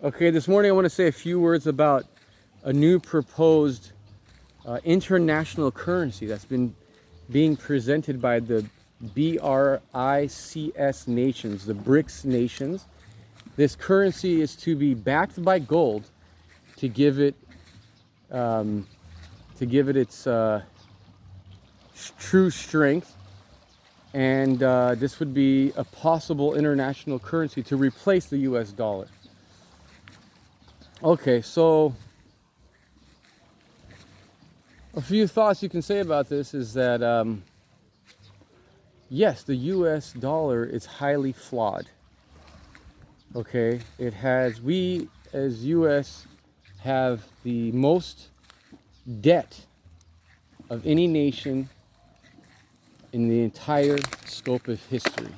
Okay, this morning I want to say a few words about a new proposed international currency that's been being presented by the BRICS nations, the BRICS nations. This currency is to be backed by gold to give it its true strength, and this would be a possible international currency to replace the U.S. dollar. Okay, so a few thoughts you can say about this is that yes, the US dollar is highly flawed. Okay, we as US have the most debt of any nation in the entire scope of history.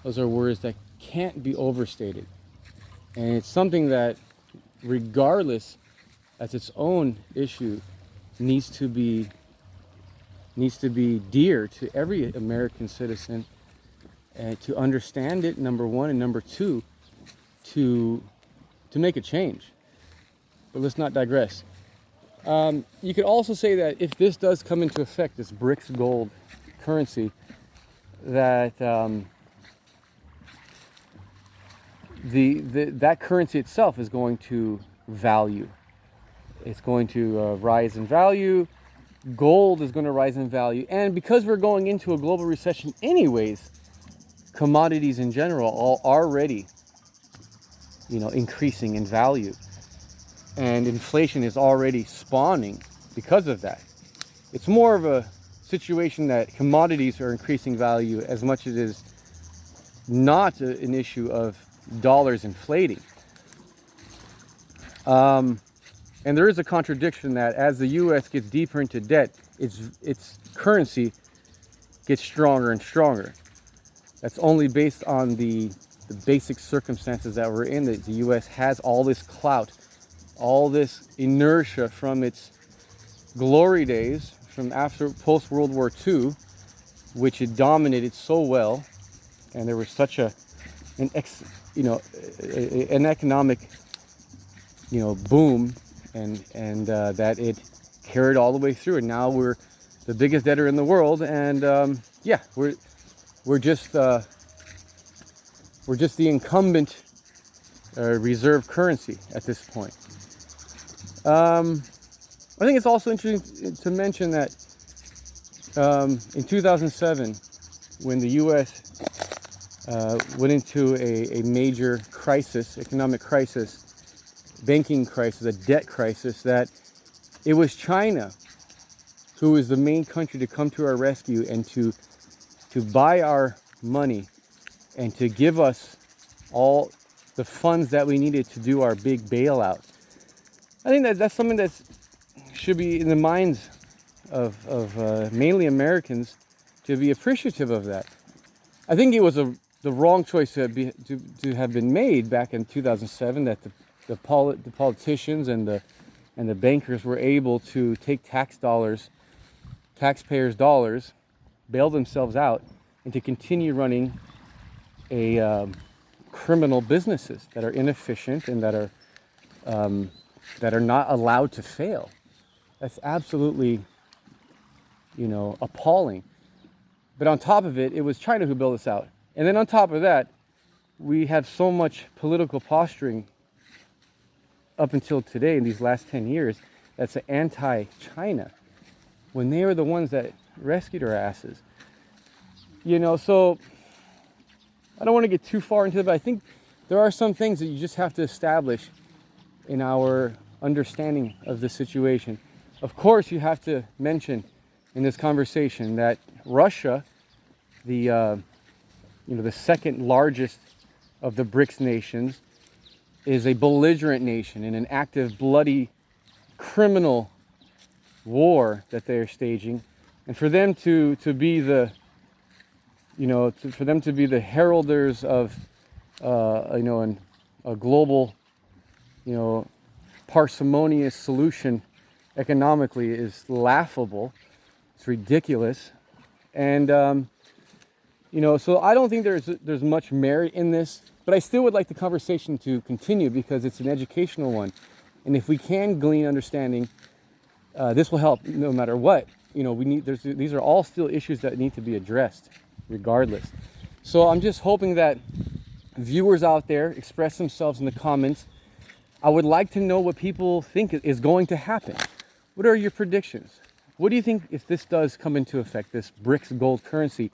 Those are words that can't be overstated. And it's something that, regardless, as its own issue, needs to be dear to every American citizen, and to understand it, number one, and number two, to make a change. But let's not digress. You could also say that if this does come into effect, this BRICS gold currency, that that currency itself is going to value. It's going to rise in value. Gold is going to rise in value. And because we're going into a global recession anyways, commodities in general are already, increasing in value. And inflation is already spawning because of that. It's more of a situation that commodities are increasing value as much as it is not an issue of dollars inflating. And there is a contradiction that as the U.S. gets deeper into debt, its currency gets stronger and stronger. That's only based on the basic circumstances that we're in. That the U.S. has all this clout, all this inertia from its glory days, from after post-World War II, which it dominated so well, and there was such an economic boom. And that it carried all the way through, and now we're the biggest debtor in the world, and we're just the incumbent reserve currency at this point. I think it's also interesting to mention that in 2007, when the U.S. Went into a major crisis, economic crisis, banking crisis, a debt crisis, that it was China who was the main country to come to our rescue and to buy our money and to give us all the funds that we needed to do our big bailout. I think that's something that should be in the minds of mainly Americans, to be appreciative of that. I think it was the wrong choice to have been made back in 2007, that the politicians and the bankers were able to take taxpayers' dollars, bail themselves out, and to continue running criminal businesses that are inefficient and that are not allowed to fail. That's absolutely, appalling. But on top of it, it was China who bailed us out. And then on top of that, we have so much political posturing up until today, in these last 10 years, that's anti-China, when they were the ones that rescued our asses. So I don't want to get too far into it, but I think there are some things that you just have to establish in our understanding of the situation. Of course, you have to mention in this conversation that Russia, the second largest of the BRICS nations, is a belligerent nation in an active, bloody, criminal war that they are staging, and for them to be the heralders of a global parsimonious solution economically is laughable. It's ridiculous, and You know, so I don't think there's much merit in this, but I still would like the conversation to continue because it's an educational one. And if we can glean understanding, this will help no matter what. You know, these are all still issues that need to be addressed regardless. So I'm just hoping that viewers out there express themselves in the comments. I would like to know what people think is going to happen. What are your predictions? What do you think if this does come into effect, this BRICS gold currency?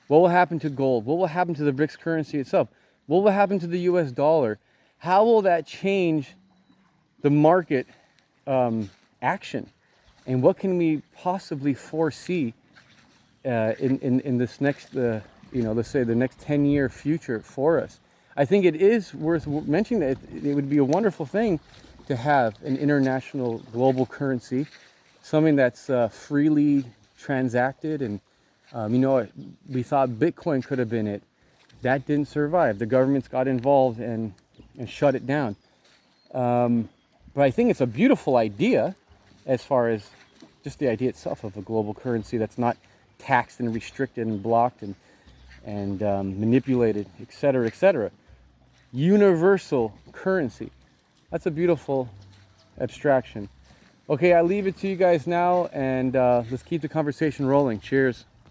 What will happen to gold? What will happen to the BRICS currency itself? What will happen to the US dollar? How will that change the market action? And what can we possibly foresee in this next, let's say the next 10-year future for us? I think it is worth mentioning that it would be a wonderful thing to have an international global currency, something that's freely transacted. And, we thought Bitcoin could have been it. That didn't survive. The governments got involved and shut it down. But I think it's a beautiful idea as far as just the idea itself of a global currency that's not taxed and restricted and blocked and manipulated, et cetera, et cetera. Universal currency. That's a beautiful abstraction. Okay, I leave it to you guys now, and let's keep the conversation rolling. Cheers.